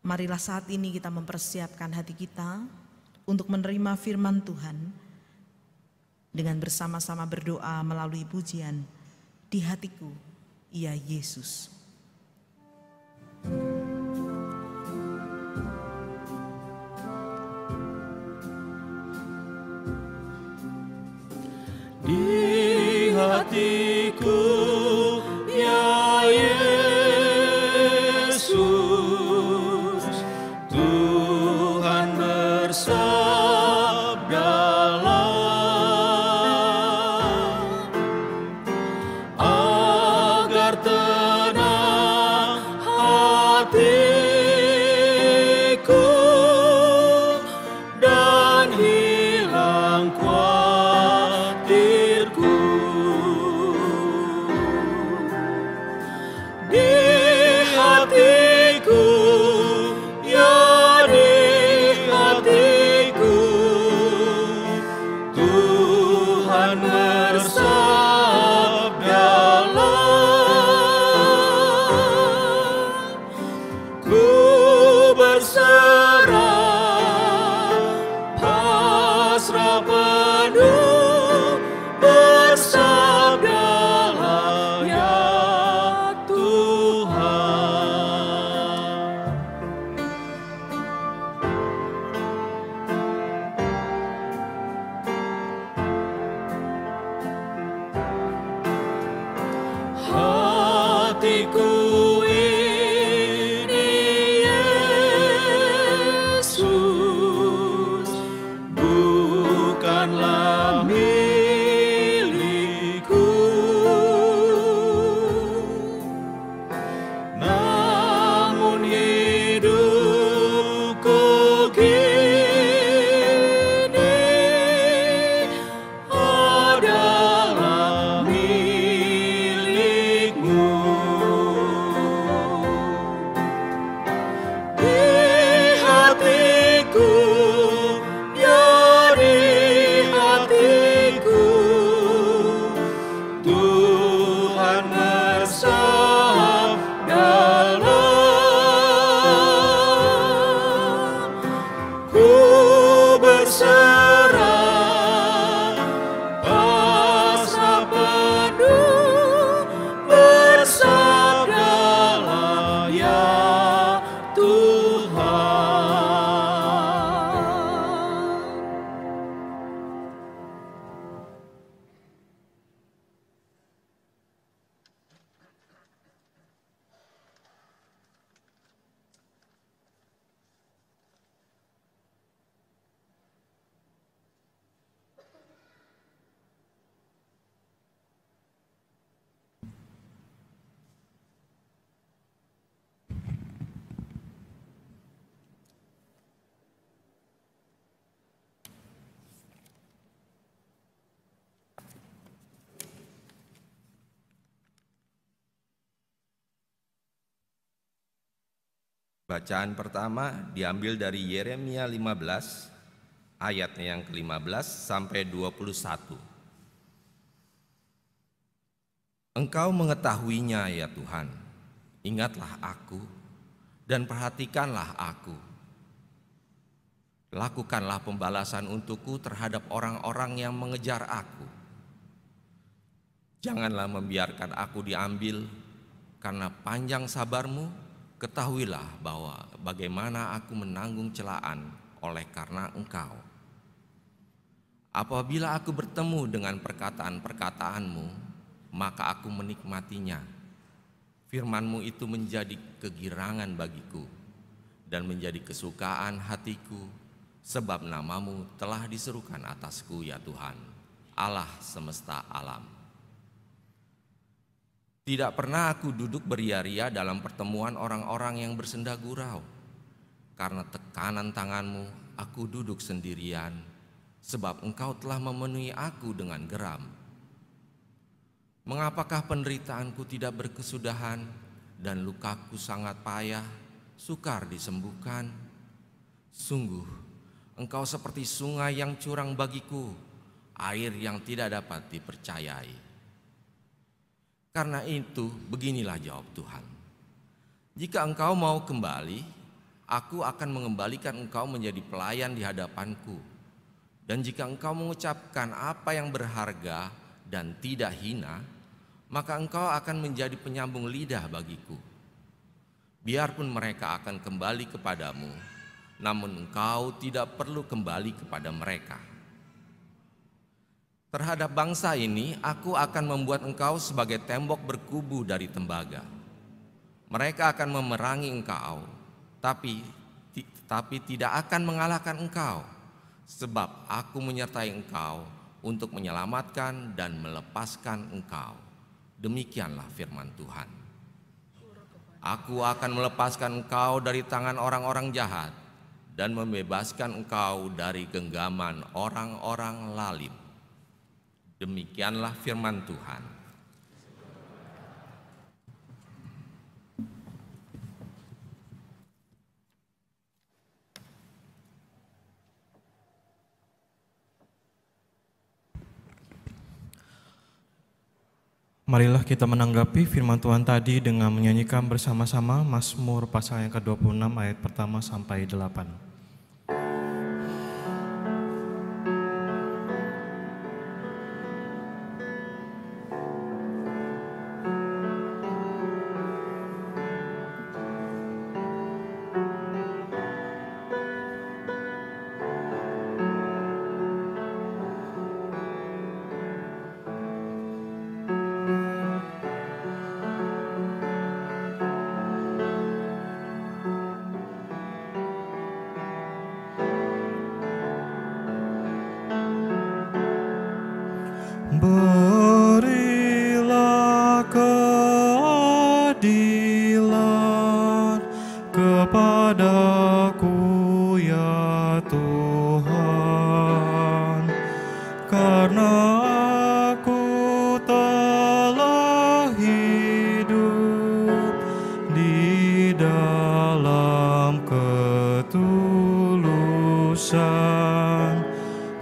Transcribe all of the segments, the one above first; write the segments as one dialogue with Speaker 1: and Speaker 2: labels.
Speaker 1: Marilah saat ini kita mempersiapkan hati kita untuk menerima firman Tuhan dengan bersama-sama berdoa melalui pujian "Di hatiku, ya Yesus".
Speaker 2: Di hatiku, ya Yesus, Tuhan bersabdalah, agar tenang hatiku dan hilang khawatirku. Di hatiku, ya di hatiku, Tuhan bersabdalah, ku berserah, pasrah penuh, bersabdalah ya Tuhan. Hatiku ini Yesus, bukanlah milikku, namun hidupku kini adalah milikmu. Di hatiku, ya di hatiku, Tuhan bersabdalah, ku berserah, pasrah penuh, bersabdalah ya Tuhan.
Speaker 3: Bacaan pertama diambil dari Yeremia 15 ayatnya yang ke-15 sampai 21. Engkau mengetahuinya ya Tuhan, ingatlah aku dan perhatikanlah aku. Lakukanlah pembalasan untukku terhadap orang-orang yang mengejar aku. Janganlah membiarkan aku diambil, karena panjang sabarmu. Ketahuilah bahwa bagaimana aku menanggung celaan oleh karena Engkau. Apabila aku bertemu dengan perkataan-perkataanmu, maka aku menikmatinya. Firman-Mu itu menjadi kegirangan bagiku dan menjadi kesukaan hatiku, sebab nama-Mu telah diserukan atasku ya Tuhan, Allah semesta alam. Tidak pernah aku duduk beria-ria dalam pertemuan orang-orang yang bersenda gurau. Karena tekanan tangan-Mu, aku duduk sendirian, sebab Engkau telah memenuhi aku dengan geram. Mengapakah penderitaanku tidak berkesudahan dan lukaku sangat payah, sukar disembuhkan? Sungguh, Engkau seperti sungai yang curang bagiku, air yang tidak dapat dipercayai. Karena itu, beginilah jawab Tuhan. Jika engkau mau kembali, aku akan mengembalikan engkau menjadi pelayan di hadapanku. Dan jika engkau mengucapkan apa yang berharga dan tidak hina, maka engkau akan menjadi penyambung lidah bagiku. Biarpun mereka akan kembali kepadamu, namun engkau tidak perlu kembali kepada mereka. Terhadap bangsa ini, aku akan membuat engkau sebagai tembok berkubu dari tembaga. Mereka akan memerangi engkau, tapi tidak akan mengalahkan engkau, sebab aku menyertai engkau untuk menyelamatkan dan melepaskan engkau. Demikianlah firman Tuhan. Aku akan melepaskan engkau dari tangan orang-orang jahat dan membebaskan engkau dari genggaman orang-orang lalim. Demikianlah firman Tuhan.
Speaker 4: Marilah kita menanggapi firman Tuhan tadi dengan menyanyikan bersama-sama Mazmur pasal yang ke-26 ayat pertama sampai 8. Berilah keadilan kepadaku ya Tuhan, karena aku telah hidup di dalam ketulusan.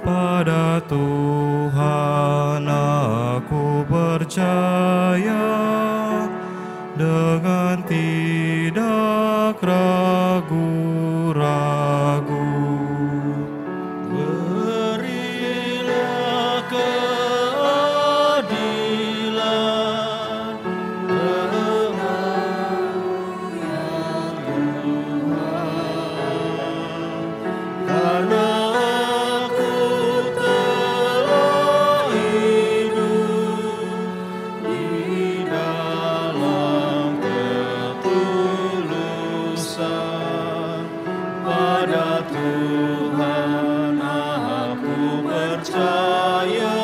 Speaker 4: Pada Tuhan aku percaya dengan tidak ragu-ragu.
Speaker 2: Berilah keadilan kepadaku ya Tuhan, karena Tuhan aku percaya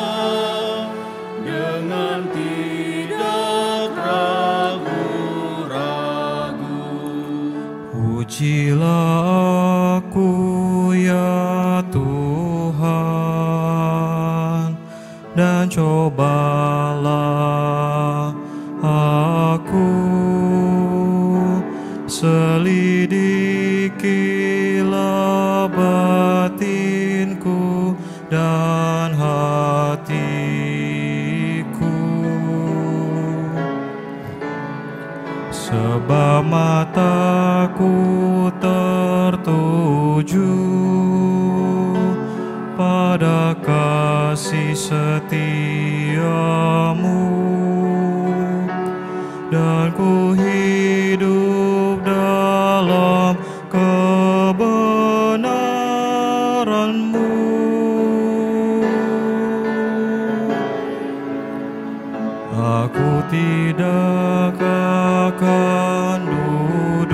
Speaker 2: dengan tidak ragu-ragu.
Speaker 4: Ujilah aku ya Tuhan, dan cobalah aku, selidikilah batinku dan hatiku, sebab mataku tertuju pada kasih setiamu, dan ku hidup dalam kebenaran-Mu. Aku tidak akan duduk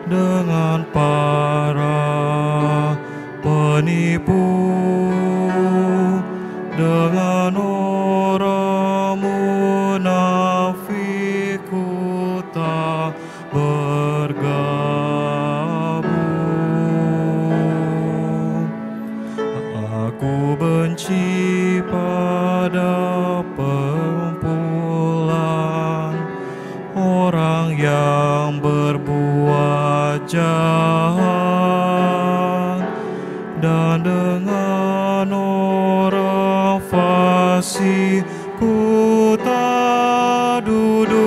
Speaker 4: dengan para penipu, dengan orang munafik ku tak bergabung. Aku benci pada perkumpulan orang yang berbuat jahat, dan dengan orang fasik ku tak duduk.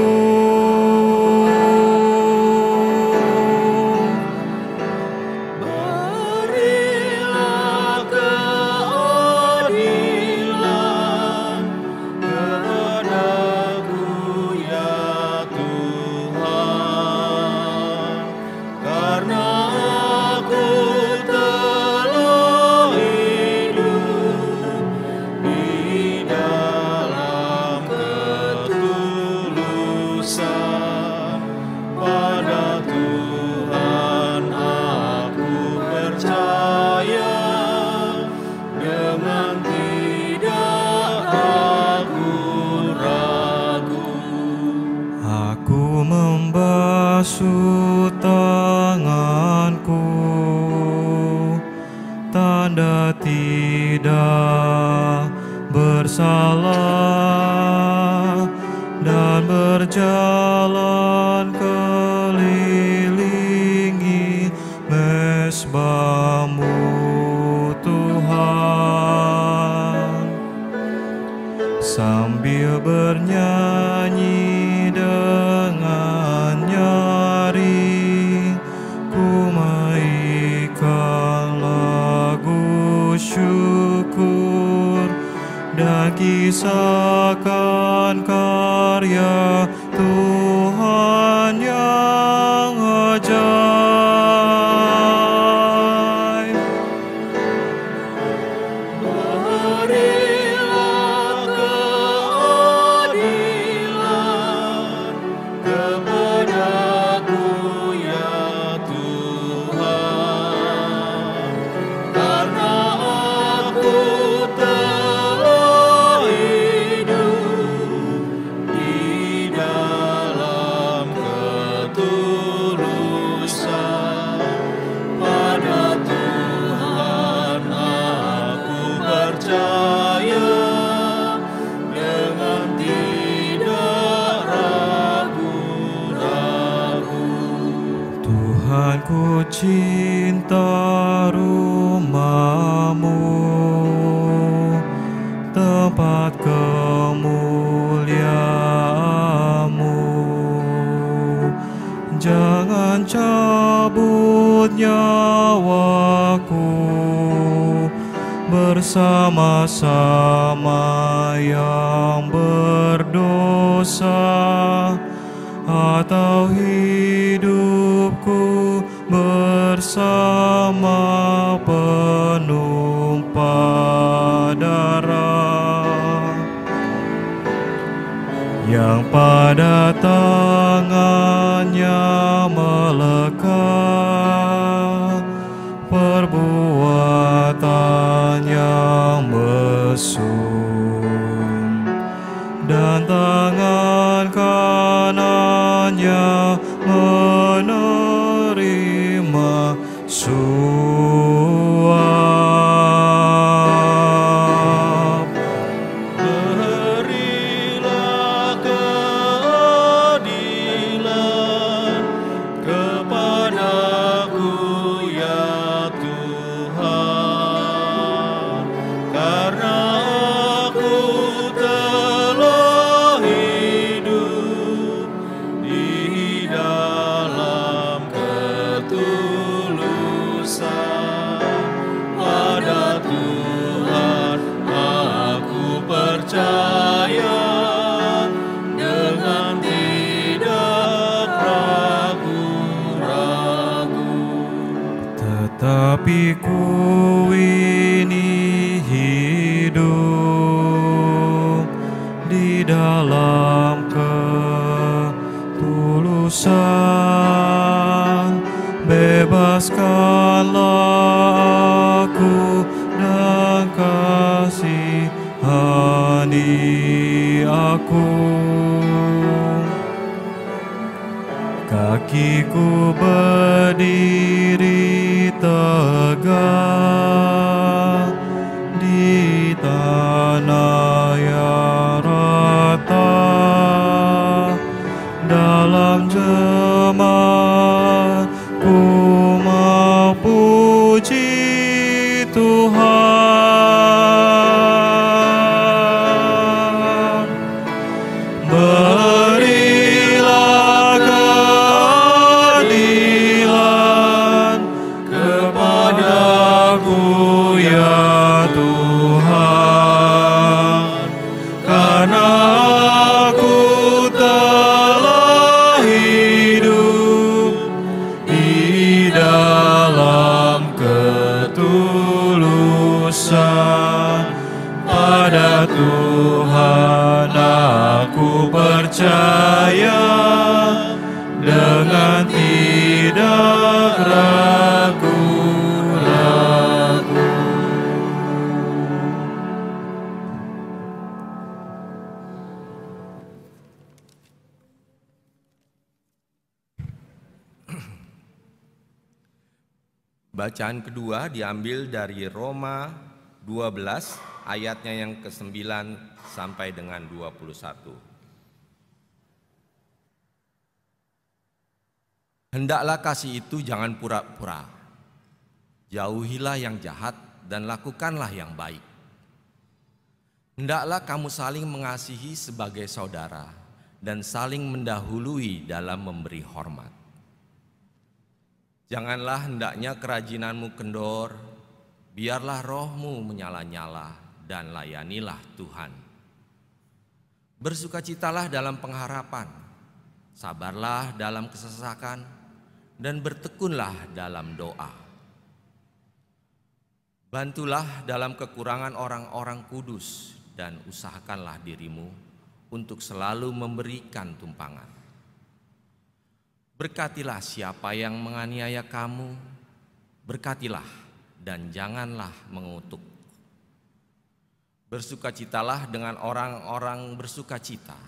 Speaker 4: tanganku, tanda tidak bersalah, dan berjalan kelilingi mesbah-Mu Tuhan, sambil bernyanyi dengan nyaring, ku mainkan lagu syukur dan kisahkan karya Tuhan yang ajaib.
Speaker 2: Berilah keadilan kepadaku ya Tuhan, karena aku telah hidup di dalam ketulusan. Pada Tuhan aku percaya dengan tidak ragu-ragu.
Speaker 4: Tuhan, ku cinta rumah-Mu, tempat kemuliaan-Mu. Jangan cabut nyawaku bersama-sama yang berdosa, atau hidupku bersama penumpah darah yang pada tangannya melekat perbuatan yang mesum, dan tangan kanannya menerima suap.
Speaker 2: Berilah keadilan kepadaku ya Tuhan, karena aku telah hidup di dalam ketulusan. Pada Tuhan aku percaya dengan tidak ragu-ragu.
Speaker 4: Tetapi ku ini hidup di dalam ketulusan. Bebaskanlah aku dan kasihani aku. Kakiku berdiri tegak di tanah yang rata, dalam jemaat ku memuji Tuhan. Berilah keadilan kepadaku ya Tuhan, karena aku telah hidup di dalam ketulusan.
Speaker 3: Bacaan kedua diambil dari Roma 12 ayatnya yang ke-9 sampai dengan 21. Hendaklah kasih itu jangan pura-pura. Jauhilah yang jahat dan lakukanlah yang baik. Hendaklah kamu saling mengasihi sebagai saudara dan saling mendahului dalam memberi hormat. Janganlah hendaknya kerajinanmu kendor, biarlah rohmu menyala-nyala dan layanilah Tuhan. Bersukacitalah dalam pengharapan, sabarlah dalam kesesakan, dan bertekunlah dalam doa. Bantulah dalam kekurangan orang-orang kudus dan usahakanlah dirimu untuk selalu memberikan tumpangan. Berkatilah siapa yang menganiaya kamu, berkatilah dan janganlah mengutuk. Bersukacitalah dengan orang-orang bersukacita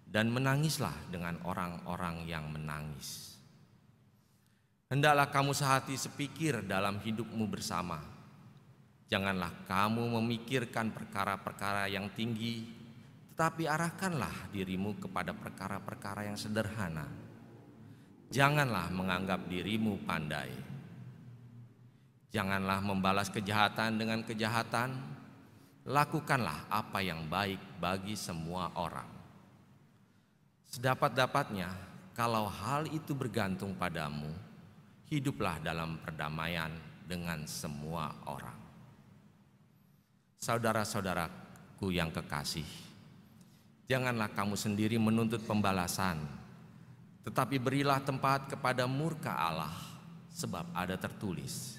Speaker 3: dan menangislah dengan orang-orang yang menangis. Hendaklah kamu sehati sepikir dalam hidupmu bersama. Janganlah kamu memikirkan perkara-perkara yang tinggi, tetapi arahkanlah dirimu kepada perkara-perkara yang sederhana. Janganlah menganggap dirimu pandai. Janganlah membalas kejahatan dengan kejahatan. Lakukanlah apa yang baik bagi semua orang. Sedapat-dapatnya, kalau hal itu bergantung padamu, hiduplah dalam perdamaian dengan semua orang. Saudara-saudaraku yang kekasih, janganlah kamu sendiri menuntut pembalasan, tetapi berilah tempat kepada murka Allah, sebab ada tertulis,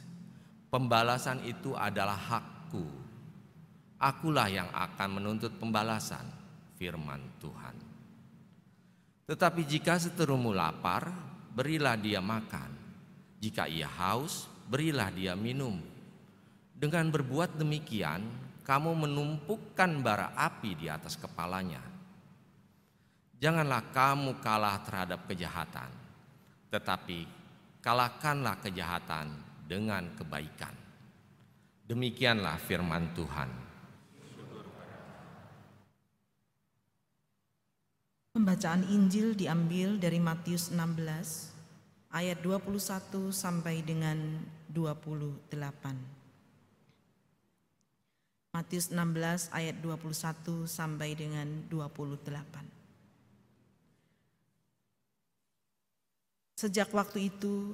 Speaker 3: pembalasan itu adalah hakku. Akulah yang akan menuntut pembalasan, firman Tuhan. Tetapi jika seterumu lapar, berilah dia makan. Jika ia haus, berilah dia minum. Dengan berbuat demikian, kamu menumpukkan bara api di atas kepalanya. Janganlah kamu kalah terhadap kejahatan, tetapi kalahkanlah kejahatan dengan kebaikan. Demikianlah firman Tuhan.
Speaker 1: Pembacaan Injil diambil dari Matius 16 ayat 21 sampai dengan 28. Matius 16 ayat 21 sampai dengan 28. Sejak waktu itu,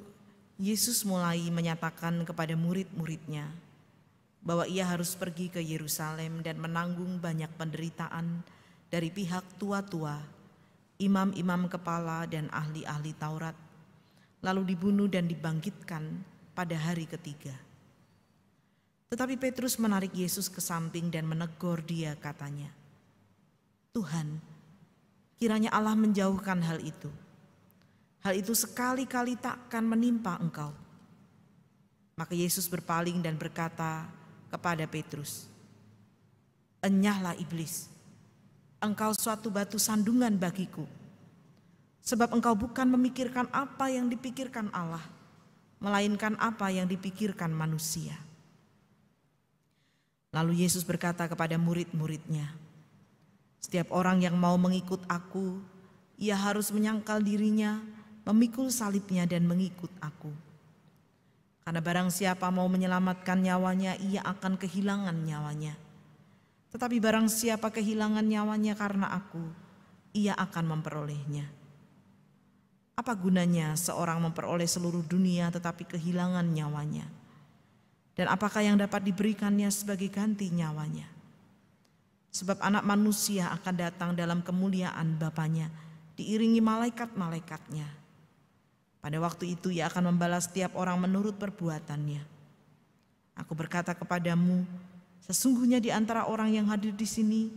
Speaker 1: Yesus mulai menyatakan kepada murid-muridnya bahwa ia harus pergi ke Yerusalem dan menanggung banyak penderitaan dari pihak tua-tua, imam-imam kepala dan ahli-ahli Taurat, lalu dibunuh dan dibangkitkan pada hari ketiga. Tetapi Petrus menarik Yesus ke samping dan menegur dia, katanya, "Tuhan, kiranya Allah menjauhkan hal itu. Hal itu sekali-kali takkan menimpa engkau." Maka Yesus berpaling dan berkata kepada Petrus, "Enyahlah iblis, engkau suatu batu sandungan bagiku. Sebab engkau bukan memikirkan apa yang dipikirkan Allah, melainkan apa yang dipikirkan manusia." Lalu Yesus berkata kepada murid-muridnya, "Setiap orang yang mau mengikut aku, ia harus menyangkal dirinya, memikul salibnya dan mengikut aku. Karena barang siapa mau menyelamatkan nyawanya, ia akan kehilangan nyawanya. Tetapi barang siapa kehilangan nyawanya karena aku, ia akan memperolehnya. Apa gunanya seorang memperoleh seluruh dunia tetapi kehilangan nyawanya? Dan apakah yang dapat diberikannya sebagai ganti nyawanya? Sebab Anak Manusia akan datang dalam kemuliaan Bapanya, diiringi malaikat-malaikatnya. Pada waktu itu ia akan membalas setiap orang menurut perbuatannya. Aku berkata kepadamu, sesungguhnya di antara orang yang hadir di sini,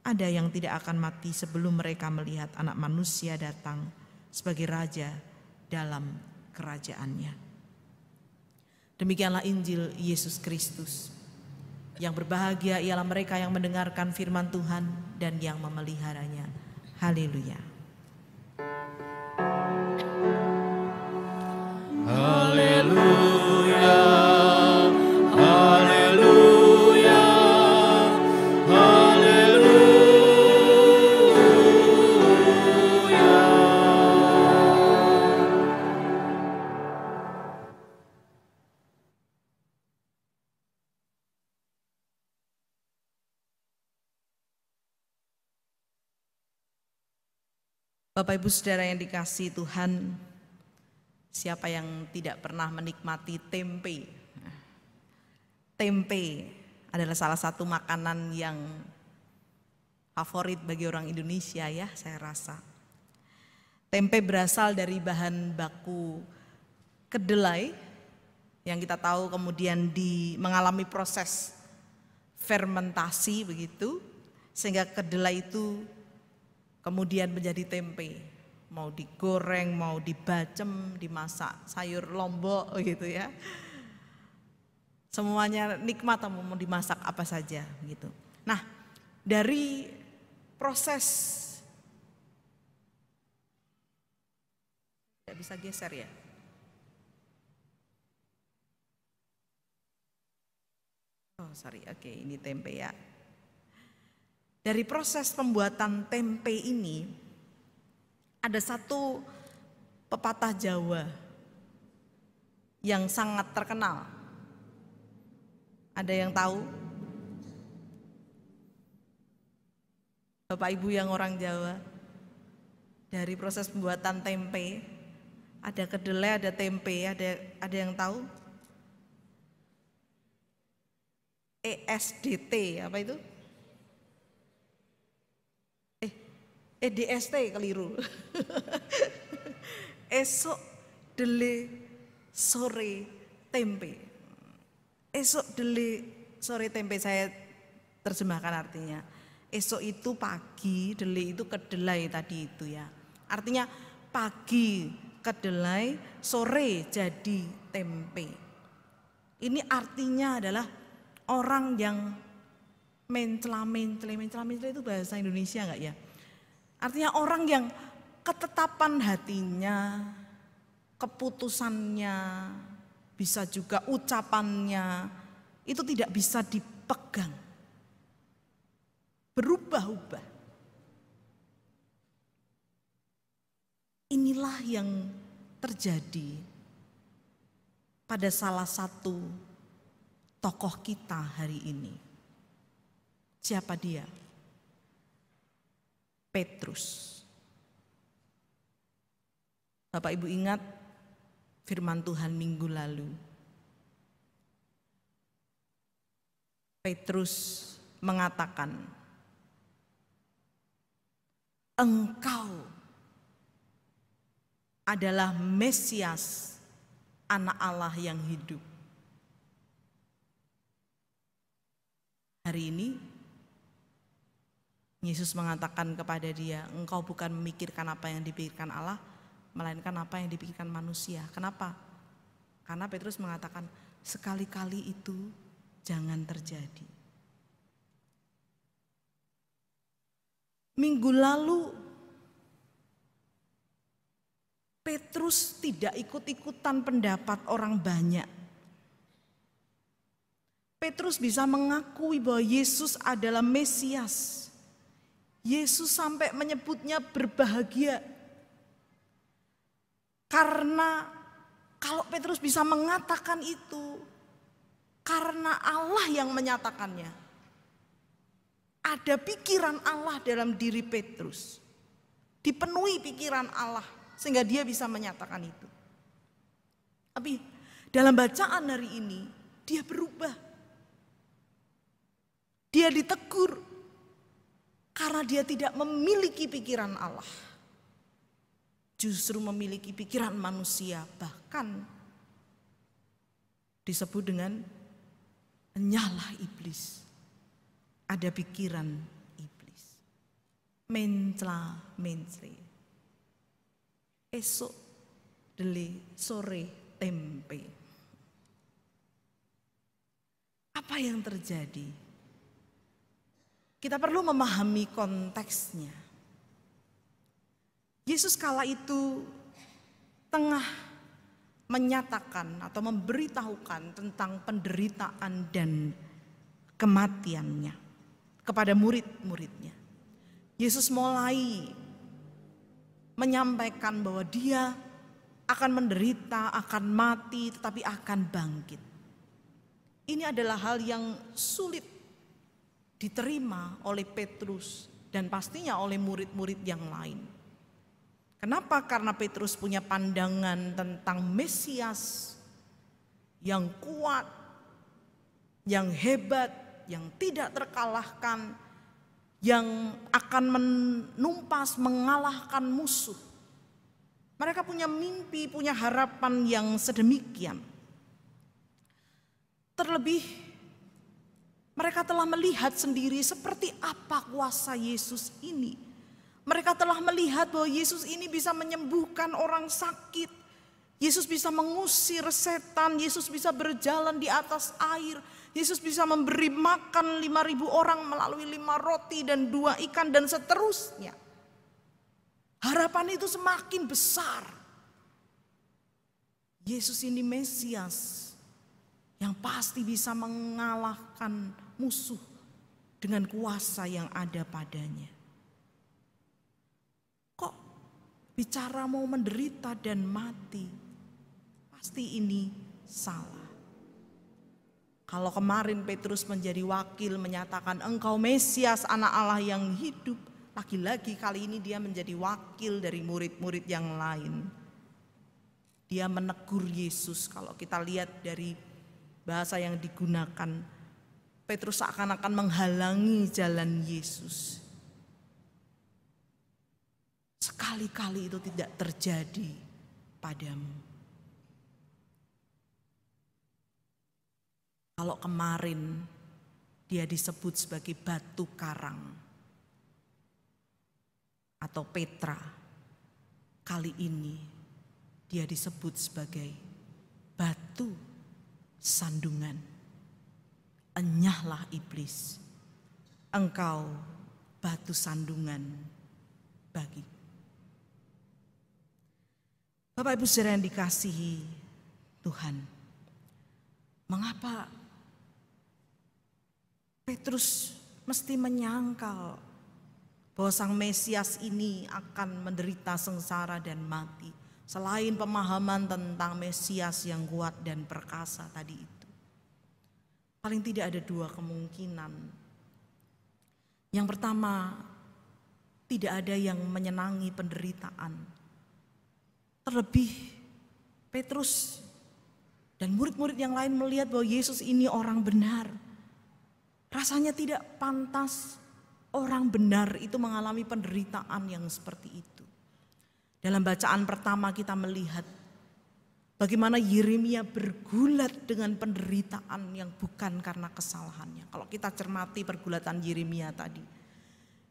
Speaker 1: ada yang tidak akan mati sebelum mereka melihat Anak Manusia datang sebagai Raja dalam kerajaannya." Demikianlah Injil Yesus Kristus. Yang berbahagia ialah mereka yang mendengarkan firman Tuhan dan yang memeliharanya. Haleluya.
Speaker 2: Haleluya,
Speaker 1: Bapak Ibu Saudara yang dikasihi Tuhan, siapa yang tidak pernah menikmati tempe? Tempe adalah salah satu makanan yang favorit bagi orang Indonesia ya, saya rasa. Tempe berasal dari bahan baku kedelai yang kita tahu kemudian mengalami proses fermentasi begitu, sehingga kedelai itu kemudian menjadi tempe. Mau digoreng, mau dibacem, dimasak sayur lombok gitu ya. Semuanya nikmat, mau dimasak apa saja gitu. Nah, dari proses, tidak bisa geser ya. Oh sorry, oke, ini tempe ya. Dari proses pembuatan tempe ini ada satu pepatah Jawa yang sangat terkenal. Ada yang tahu? Bapak Ibu yang orang Jawa, dari proses pembuatan tempe ada kedelai, ada tempe, ada yang tahu? ESDT apa itu? DST keliru. Esok dele sore tempe. Esok dele sore tempe, saya terjemahkan artinya. Esok itu pagi, dele itu kedelai tadi itu ya. Artinya pagi kedelai, sore jadi tempe. Ini artinya adalah orang yang mencela-mencela itu bahasa Indonesia enggak ya? Artinya orang yang ketetapan hatinya, keputusannya, bisa juga ucapannya itu tidak bisa dipegang. Berubah-ubah. Inilah yang terjadi pada salah satu tokoh kita hari ini. Siapa dia? Petrus. Bapak Ibu ingat firman Tuhan minggu lalu. Petrus mengatakan, engkau adalah Mesias, anak Allah yang hidup. Hari ini Yesus mengatakan kepada dia, engkau bukan memikirkan apa yang dipikirkan Allah, melainkan apa yang dipikirkan manusia. Kenapa? Karena Petrus mengatakan, sekali-kali itu jangan terjadi. Minggu lalu Petrus tidak ikut-ikutan pendapat orang banyak. Petrus bisa mengakui bahwa Yesus adalah Mesias. Yesus sampai menyebutnya berbahagia. Karena kalau Petrus bisa mengatakan itu, karena Allah yang menyatakannya. Ada pikiran Allah dalam diri Petrus. Dipenuhi pikiran Allah sehingga dia bisa menyatakan itu. Tapi dalam bacaan hari ini dia berubah. Dia ditegur. Karena dia tidak memiliki pikiran Allah. Justru memiliki pikiran manusia. Bahkan disebut dengan penyalah iblis. Ada pikiran iblis. Mencela-mencela. Esok dele sore tempe. Apa yang terjadi? Kita perlu memahami konteksnya. Yesus kala itu tengah menyatakan atau memberitahukan tentang penderitaan dan kematiannya kepada murid-muridnya. Yesus mulai menyampaikan bahwa dia akan menderita, akan mati, tetapi akan bangkit. Ini adalah hal yang sulit diterima oleh Petrus dan pastinya oleh murid-murid yang lain. Kenapa? Karena Petrus punya pandangan tentang Mesias yang kuat, yang hebat, yang tidak terkalahkan, yang akan menumpas, mengalahkan musuh. Mereka punya mimpi, punya harapan yang sedemikian. Terlebih mereka telah melihat sendiri seperti apa kuasa Yesus ini. Mereka telah melihat bahwa Yesus ini bisa menyembuhkan orang sakit. Yesus bisa mengusir setan, Yesus bisa berjalan di atas air. Yesus bisa memberi makan 5.000 orang melalui 5 roti dan 2 ikan dan seterusnya. Harapan itu semakin besar. Yesus ini Mesias yang pasti bisa mengalahkan musuh dengan kuasa yang ada padanya. Kok bicara mau menderita dan mati? Pasti ini salah. Kalau kemarin Petrus menjadi wakil menyatakan engkau Mesias anak Allah yang hidup, lagi-lagi kali ini dia menjadi wakil dari murid-murid yang lain. Dia menegur Yesus. Kalau kita lihat dari bahasa yang digunakan, Petrus seakan-akan menghalangi jalan Yesus. Sekali-kali itu tidak terjadi padamu. Kalau kemarin dia disebut sebagai batu karang atau Petra, kali ini dia disebut sebagai batu sandungan. Enyahlah iblis, engkau batu sandungan bagi. Bapak Ibu saudara yang dikasihi Tuhan, mengapa Petrus mesti menyangkal bahwa Sang Mesias ini akan menderita sengsara dan mati, selain pemahaman tentang Mesias yang kuat dan perkasa tadi itu? Paling tidak ada 2 kemungkinan. Yang pertama, tidak ada yang menyenangi penderitaan. Terlebih Petrus dan murid-murid yang lain melihat bahwa Yesus ini orang benar. Rasanya tidak pantas orang benar itu mengalami penderitaan yang seperti itu. Dalam bacaan pertama kita melihat bagaimana Yeremia bergulat dengan penderitaan yang bukan karena kesalahannya. Kalau kita cermati pergulatan Yeremia tadi,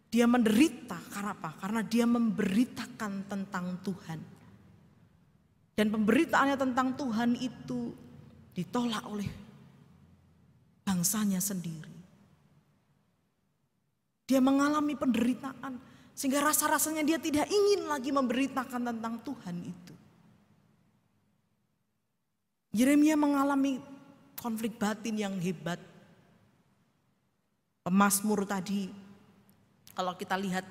Speaker 1: dia menderita karena apa? Karena dia memberitakan tentang Tuhan. Dan pemberitaannya tentang Tuhan itu ditolak oleh bangsanya sendiri. Dia mengalami penderitaan sehingga rasa-rasanya dia tidak ingin lagi memberitakan tentang Tuhan itu. Yeremia mengalami konflik batin yang hebat. Pemazmur tadi, kalau kita lihat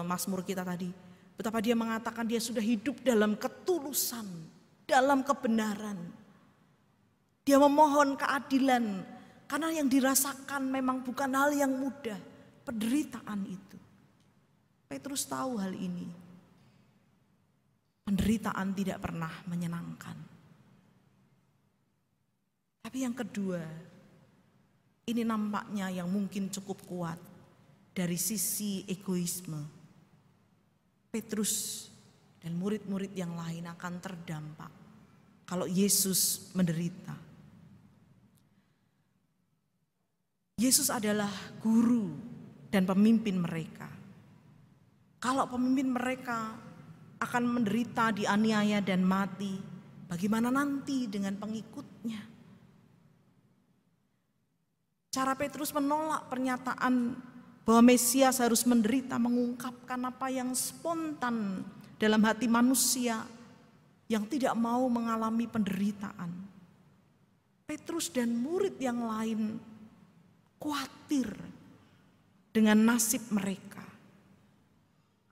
Speaker 1: mazmur kita tadi, betapa dia mengatakan dia sudah hidup dalam ketulusan, dalam kebenaran. Dia memohon keadilan karena yang dirasakan memang bukan hal yang mudah, penderitaan itu. Petrus tahu hal ini. Penderitaan tidak pernah menyenangkan. Tapi yang kedua, ini nampaknya yang mungkin cukup kuat dari sisi egoisme. Petrus dan murid-murid yang lain akan terdampak kalau Yesus menderita. Yesus adalah guru dan pemimpin mereka. Kalau pemimpin mereka akan menderita, dianiaya dan mati, bagaimana nanti dengan pengikutnya? Cara Petrus menolak pernyataan bahwa Mesias harus menderita mengungkapkan apa yang spontan dalam hati manusia yang tidak mau mengalami penderitaan. Petrus dan murid yang lain khawatir dengan nasib mereka.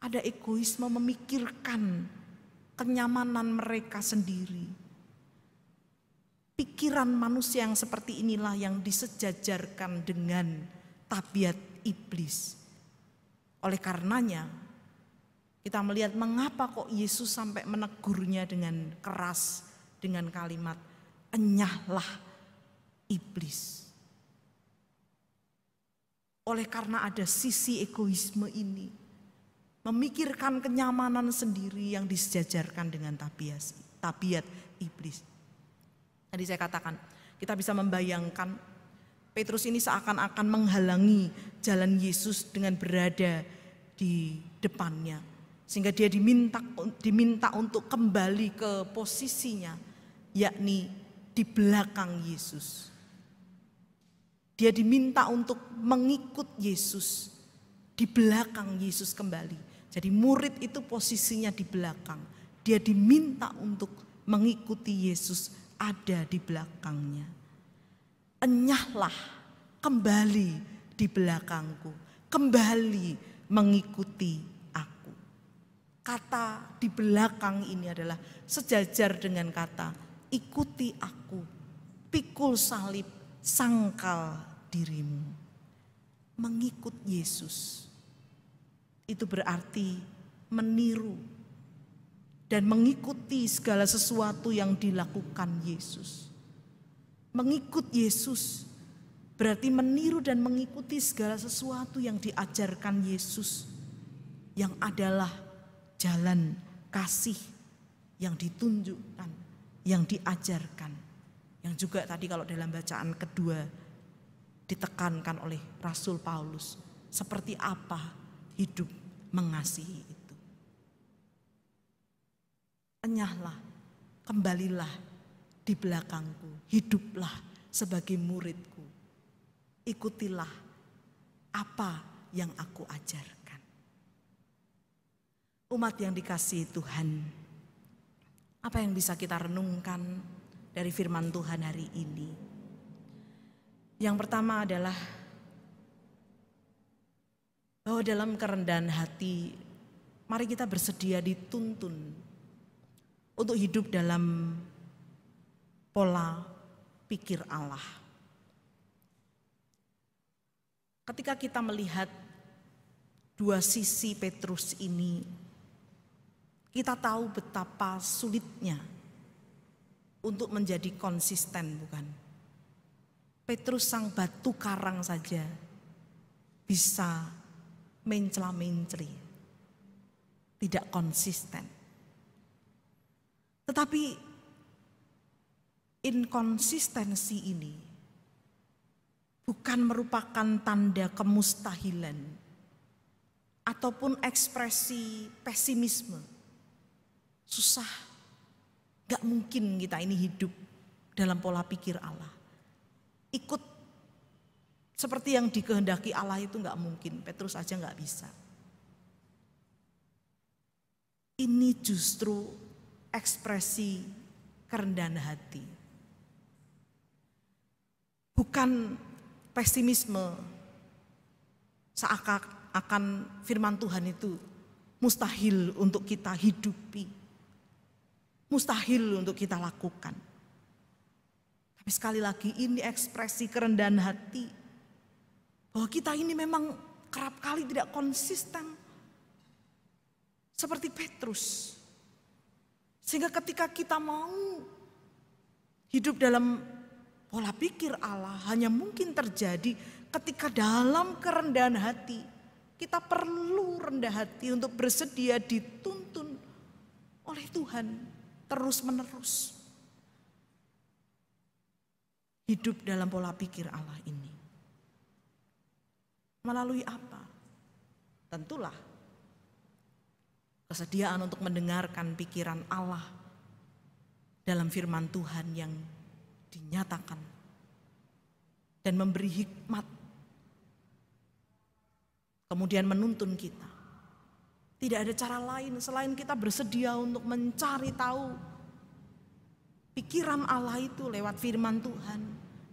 Speaker 1: Ada egoisme memikirkan kenyamanan mereka sendiri. Pikiran manusia yang seperti inilah yang disejajarkan dengan tabiat iblis. Oleh karenanya Kita melihat mengapa kok Yesus sampai menegurnya dengan keras, dengan kalimat, enyahlah iblis. Oleh karena ada sisi egoisme ini, memikirkan kenyamanan sendiri yang disejajarkan dengan tabiat iblis. Tadi saya katakan, kita bisa membayangkan Petrus ini seakan-akan menghalangi jalan Yesus dengan berada di depannya. Sehingga dia diminta untuk kembali ke posisinya, yakni di belakang Yesus. Dia diminta untuk mengikut Yesus, di belakang Yesus kembali. Jadi murid itu posisinya di belakang. Dia diminta untuk mengikuti Yesus, ada di belakangnya. Enyahlah kembali di belakangku, kembali mengikuti aku. Kata di belakang ini adalah sejajar dengan kata ikuti aku, pikul salib, sangkal dirimu. Mengikut Yesus itu berarti meniru dan mengikuti segala sesuatu yang dilakukan Yesus. Mengikut Yesus berarti meniru dan mengikuti segala sesuatu yang diajarkan Yesus, yang adalah jalan kasih yang ditunjukkan, yang diajarkan, yang juga tadi kalau dalam bacaan kedua ditekankan oleh Rasul Paulus, seperti apa hidup mengasihi itu. Enyahlah, kembalilah di belakangku, hiduplah sebagai muridku, ikutilah apa yang aku ajarkan. Umat yang dikasihi Tuhan, apa yang bisa kita renungkan dari firman Tuhan hari ini? Yang pertama adalah bahwa dalam kerendahan hati, mari kita bersedia dituntun untuk hidup dalam pola pikir Allah. Ketika kita melihat dua sisi Petrus ini, kita tahu betapa sulitnya untuk menjadi konsisten, bukan? Petrus sang batu karang saja bisa mencela-menceli, tidak konsisten. Tetapi inkonsistensi ini bukan merupakan tanda kemustahilan ataupun ekspresi pesimisme. Susah, gak mungkin kita ini hidup dalam pola pikir Allah. Ikut seperti yang dikehendaki Allah itu gak mungkin, Petrus aja gak bisa. Ini justru ekspresi kerendahan hati. Bukan pesimisme seakan-akan firman Tuhan itu mustahil untuk kita hidupi, mustahil untuk kita lakukan. Tapi sekali lagi ini ekspresi kerendahan hati, bahwa kita ini memang kerap kali tidak konsisten seperti Petrus. Sehingga ketika kita mau hidup dalam pola pikir Allah, hanya mungkin terjadi ketika dalam kerendahan hati kita perlu rendah hati untuk bersedia dituntun oleh Tuhan terus menerus. Hidup dalam pola pikir Allah ini. Melalui apa? Tentulah kesediaan untuk mendengarkan pikiran Allah dalam firman Tuhan yang dinyatakan dan memberi hikmat, kemudian menuntun kita. Tidak ada cara lain selain kita bersedia untuk mencari tahu pikiran Allah itu lewat firman Tuhan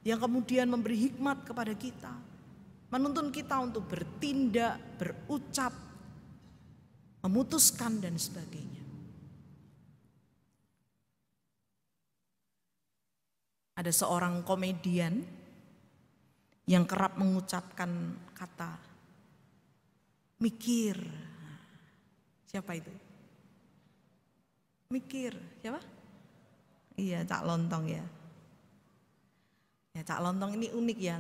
Speaker 1: yang kemudian memberi hikmat kepada kita, menuntun kita untuk bertindak, berucap, memutuskan dan sebagainya. Ada seorang komedian yang kerap mengucapkan kata mikir. Siapa itu? Mikir, siapa? Iya, Cak Lontong ya. Ya, Cak Lontong ini unik ya.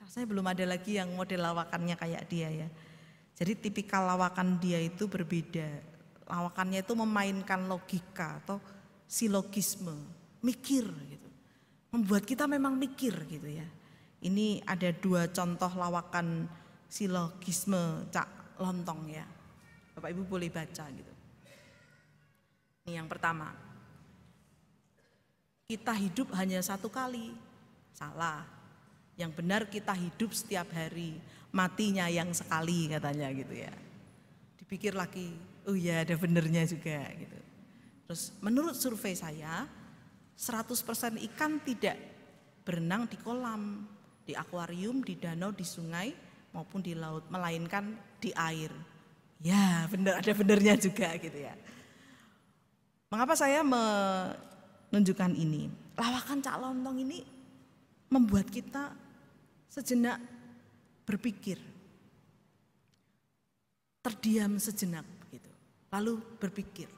Speaker 1: Saya belum ada lagi yang model lawakannya kayak dia ya. Jadi tipikal lawakan dia itu berbeda. Lawakannya itu memainkan logika atau silogisme, mikir gitu. Membuat kita memang mikir gitu ya. Ini ada 2 contoh lawakan silogisme Cak Lontong ya. Bapak Ibu boleh baca gitu. Ini yang pertama. Kita hidup hanya 1 kali. Salah. Yang benar kita hidup setiap hari. Matinya yang sekali katanya gitu ya. Dipikir lagi, oh ya ada benernya juga gitu. Terus menurut survei saya 100% ikan tidak berenang di kolam, di akuarium, di danau, di sungai maupun di laut, melainkan di air. Ya benar, ada benernya juga gitu ya. Mengapa saya menunjukkan ini? Lawakan Cak Lontong ini membuat kita sejenak berpikir, terdiam sejenak gitu, lalu berpikir.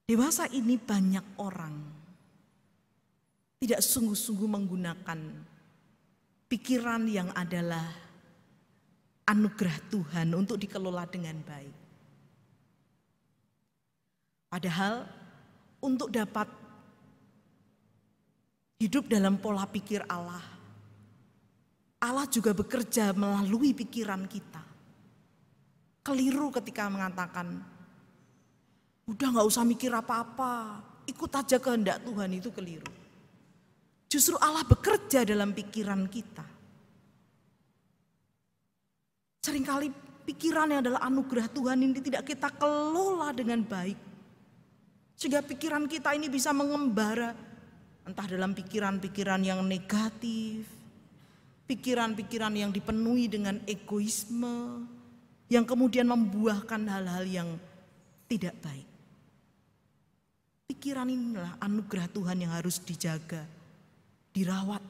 Speaker 1: Dewasa ini banyak orang tidak sungguh-sungguh menggunakan pikiran yang adalah anugerah Tuhan untuk dikelola dengan baik. Padahal untuk dapat hidup dalam pola pikir Allah, Allah juga bekerja melalui pikiran kita. Keliru ketika mengatakan, udah gak usah mikir apa-apa, ikut aja kehendak Tuhan, itu keliru. Justru Allah bekerja dalam pikiran kita. Seringkali pikiran yang adalah anugerah Tuhan ini tidak kita kelola dengan baik. Sehingga pikiran kita ini bisa mengembara entah dalam pikiran-pikiran yang negatif, pikiran-pikiran yang dipenuhi dengan egoisme, yang kemudian membuahkan hal-hal yang tidak baik. Pikiran inilah anugerah Tuhan yang harus dijaga, dirawat,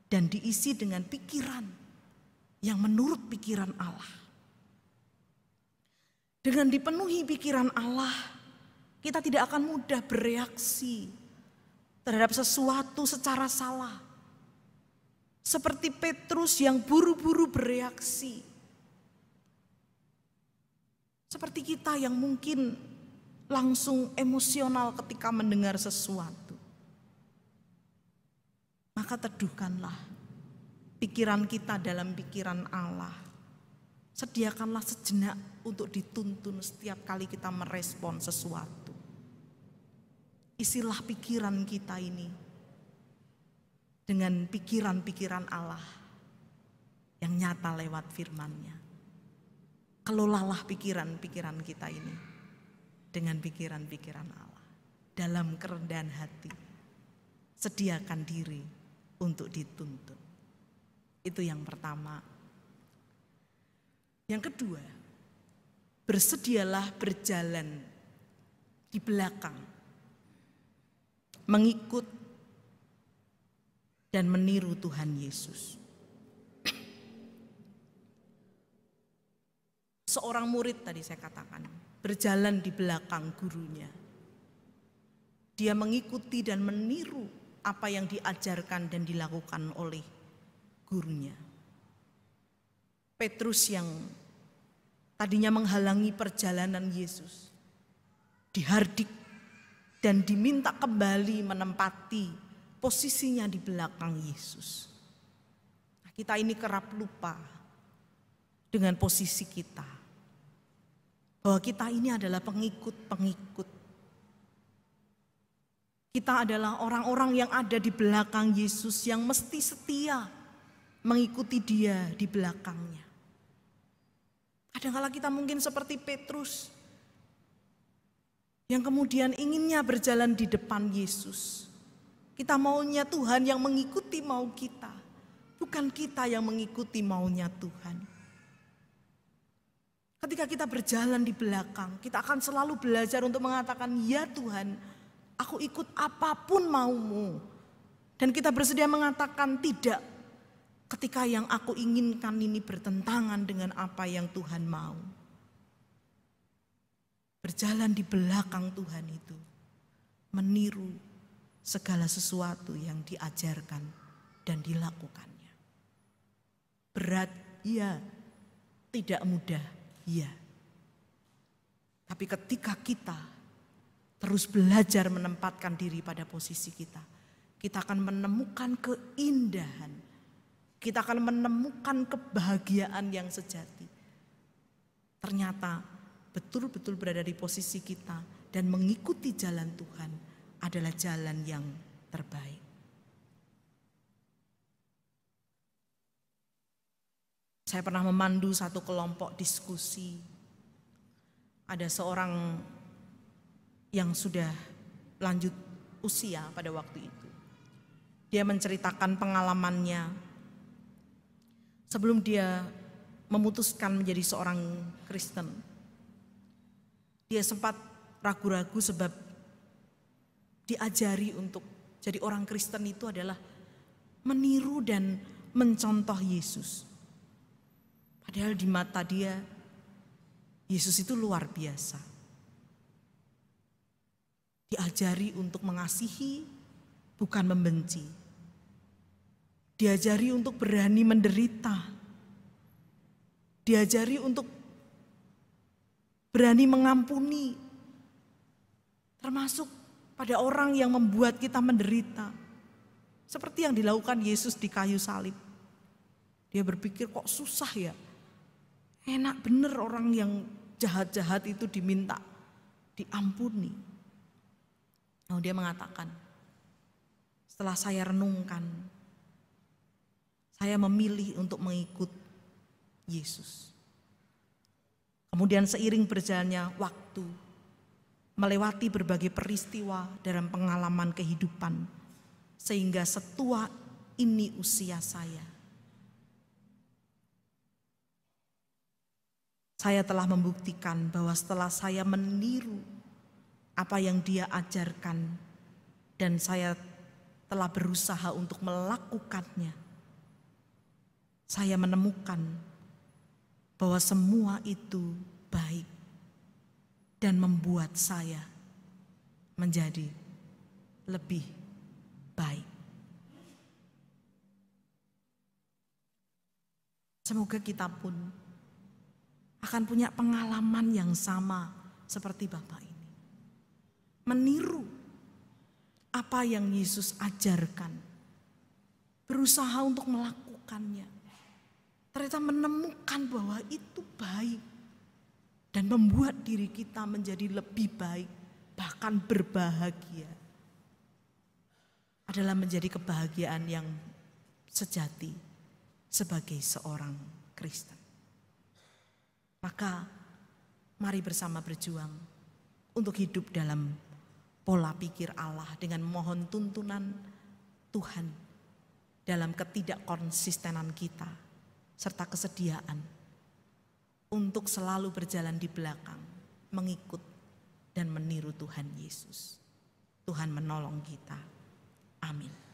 Speaker 1: dan diisi dengan pikiran yang menurut pikiran Allah. Dengan dipenuhi pikiran Allah, kita tidak akan mudah bereaksi terhadap sesuatu secara salah. Seperti Petrus yang buru-buru bereaksi. Seperti kita yang mungkin langsung emosional ketika mendengar sesuatu. Maka teduhkanlah pikiran kita dalam pikiran Allah. Sediakanlah sejenak untuk dituntun setiap kali kita merespon sesuatu. Isilah pikiran kita ini dengan pikiran-pikiran Allah yang nyata lewat firman-Nya. Kelolalah pikiran-pikiran kita ini dengan pikiran-pikiran Allah. Dalam kerendahan hati, sediakan diri untuk dituntun. Itu yang pertama. Yang kedua, bersedialah berjalan di belakang, mengikut dan meniru Tuhan Yesus. Seorang murid tadi saya katakan, berjalan di belakang gurunya. Dia mengikuti dan meniru apa yang diajarkan dan dilakukan oleh gurunya. Petrus yang tadinya menghalangi perjalanan Yesus, dihardik dan diminta kembali menempati posisinya di belakang Yesus. Nah, kita ini kerap lupa dengan posisi kita, bahwa kita ini adalah pengikut-pengikut. Kita adalah orang-orang yang ada di belakang Yesus yang mesti setia mengikuti Dia di belakangnya. Kadang-kala kita mungkin seperti Petrus yang kemudian inginnya berjalan di depan Yesus. Kita maunya Tuhan yang mengikuti mau kita, bukan kita yang mengikuti maunya Tuhan. Ketika kita berjalan di belakang, kita akan selalu belajar untuk mengatakan, ya Tuhan, aku ikut apapun maumu. Dan kita bersedia mengatakan tidak ketika yang aku inginkan ini bertentangan dengan apa yang Tuhan mau. berjalan di belakang Tuhan itu, meniru segala sesuatu yang diajarkan dan dilakukannya. Berat, ya. Tidak mudah, ya. Tapi ketika kita terus belajar menempatkan diri pada posisi kita, kita akan menemukan keindahan. Kita akan menemukan kebahagiaan yang sejati. Ternyata betul-betul berada di posisi kita dan mengikuti jalan Tuhan adalah jalan yang terbaik. Saya pernah memandu satu kelompok diskusi. Ada seorang yang sudah lanjut usia pada waktu itu. Dia menceritakan pengalamannya sebelum dia memutuskan menjadi seorang Kristen. Dia sempat ragu-ragu sebab diajari untuk jadi orang Kristen itu adalah meniru dan mencontoh Yesus. Padahal di mata dia, Yesus itu luar biasa. Diajari untuk mengasihi, bukan membenci. Diajari untuk berani menderita. Diajari untuk berani mengampuni. Termasuk pada orang yang membuat kita menderita. Seperti yang dilakukan Yesus di kayu salib. Dia berpikir kok susah ya. Enak bener orang yang jahat-jahat itu diminta diampuni. Nah, dia mengatakan, setelah saya renungkan, saya memilih untuk mengikut Yesus. Kemudian seiring berjalannya waktu, melewati berbagai peristiwa dalam pengalaman kehidupan, sehingga setua ini usia saya telah membuktikan bahwa setelah saya meniru apa yang dia ajarkan dan saya telah berusaha untuk melakukannya, saya menemukan bahwa semua itu baik dan membuat saya menjadi lebih baik. Semoga kita pun akan punya pengalaman yang sama seperti Bapak ini. Meniru apa yang Yesus ajarkan. Berusaha untuk melakukannya. Ternyata menemukan bahwa itu baik. Dan membuat diri kita menjadi lebih baik. Bahkan berbahagia. Adalah menjadi kebahagiaan yang sejati sebagai seorang Kristen. Maka mari bersama berjuang untuk hidup dalam pola pikir Allah dengan mohon tuntunan Tuhan dalam ketidakkonsistenan kita serta kesediaan untuk selalu berjalan di belakang, mengikut dan meniru Tuhan Yesus. Tuhan menolong kita. Amin.